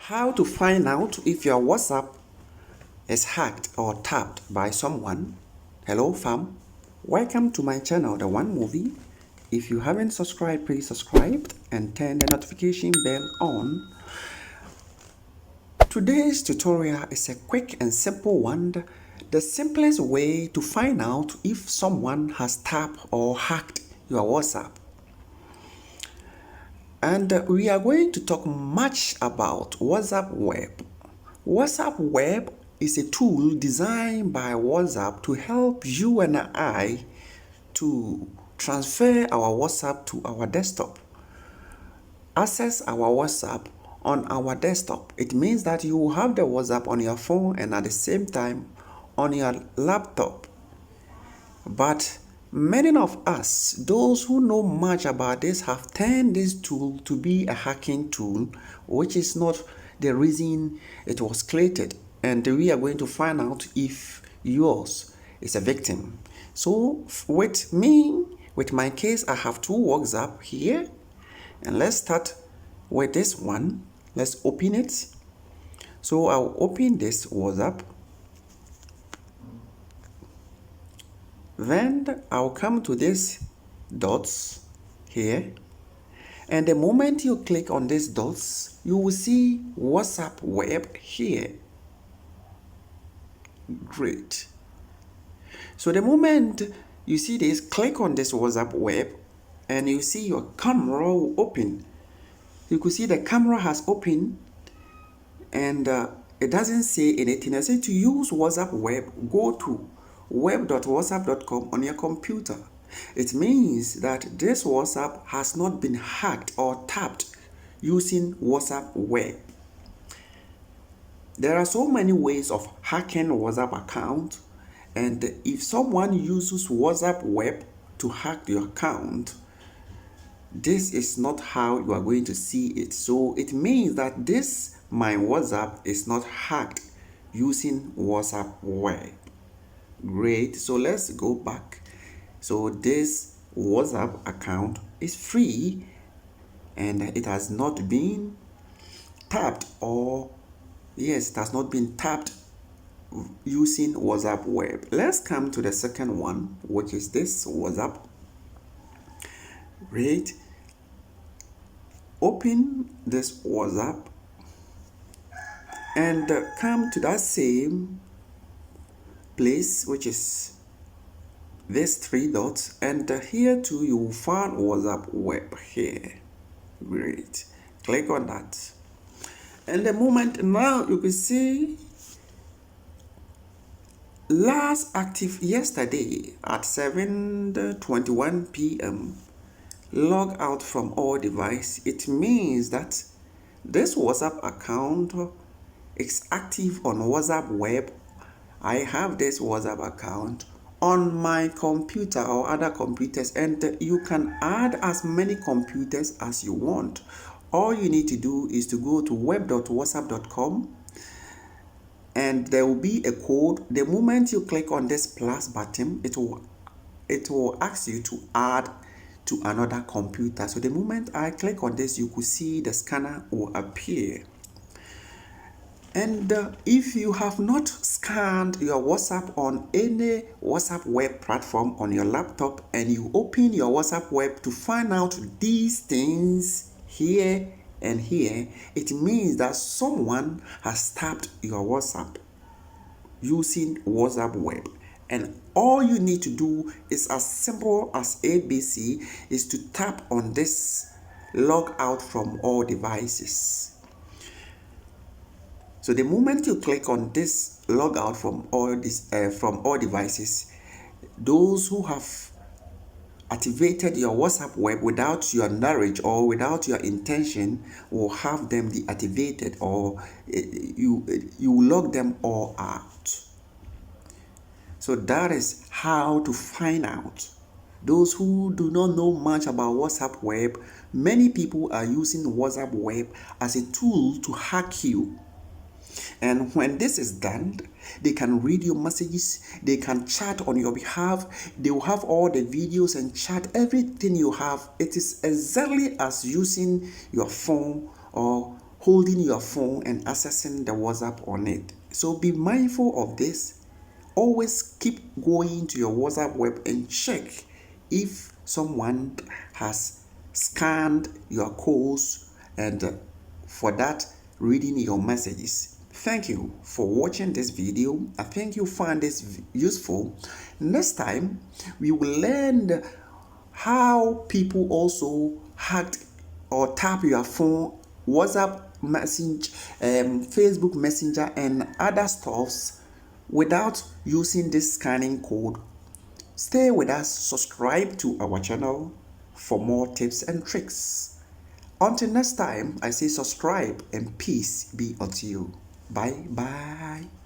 How to find out if your WhatsApp is hacked or tapped by someone. Hello fam, welcome to my channel The One Movie. If you haven't subscribed, please subscribe and turn the notification bell on. Today's tutorial is a quick and simple one. The simplest way to find out if someone has tapped or hacked your WhatsApp. And we are going to talk much about WhatsApp Web. WhatsApp Web is a tool designed by WhatsApp to help you and I to transfer our WhatsApp to our desktop. Access our WhatsApp on our desktop. It means that you will have the WhatsApp on your phone and at the same time on your laptop. But many of us, those who know much about this, have turned this tool to be a hacking tool, which is not the reason it was created. And we are going to find out if yours is a victim. So with my case, I have two WhatsApp here. And let's start with this one. Let's open it. So I'll open this WhatsApp. Then I'll come to this dots here, and the moment you click on these dots, you will see WhatsApp Web here. Great. So the moment you see this, click on this WhatsApp Web and you see your camera will open. You could see the camera has opened and it doesn't say anything. I say to use WhatsApp Web, go to web.whatsapp.com on your computer. It means that this WhatsApp has not been hacked or tapped using WhatsApp Web. There are so many ways of hacking WhatsApp account, and if someone uses WhatsApp Web to hack your account, this is not how you are going to see it. So it means that this my WhatsApp is not hacked using WhatsApp Web. Great. So let's go back. So this WhatsApp account is free and it has not been tapped, or yes, it has not been tapped using WhatsApp Web. Let's come to the second one, which is this WhatsApp. Great. Open this WhatsApp and come to that same place, which is these three dots, and here too you will find WhatsApp Web here. Great. Click on that, and the moment now you can see last active yesterday at 7:21 p.m. log out from all device. It means that this WhatsApp account is active on WhatsApp Web. I have this WhatsApp account on my computer or other computers, and you can add as many computers as you want. All you need to do is to go to web.whatsapp.com and there will be a code. The moment you click on this plus button, it will ask you to add to another computer. So the moment I click on this, you could see the scanner will appear. And if you have not scanned your WhatsApp on any WhatsApp Web platform on your laptop and you open your WhatsApp Web to find out these things here and here, it means that someone has tapped your WhatsApp using WhatsApp Web. And all you need to do is as simple as ABC, is to tap on this log out from all devices. So the moment you click on this log out from all devices, those who have activated your WhatsApp Web without your knowledge or without your intention will have them deactivated, or you log them all out. So that is how to find out. Those who do not know much about WhatsApp Web, many people are using WhatsApp Web as a tool to hack you. And when this is done, they can read your messages, they can chat on your behalf, they will have all the videos and chat, everything you have. It is exactly as using your phone or holding your phone and accessing the WhatsApp on it. So be mindful of this. Always keep going to your WhatsApp web and check if someone has scanned your calls and for that reading your messages. Thank you for watching this video. I think you found this useful. Next time we will learn how people also hacked or tap your phone, WhatsApp message, Facebook Messenger and other stuffs without using this scanning code. Stay with us, subscribe to our channel for more tips and tricks. Until next time, I say subscribe and peace be unto you. Bye bye.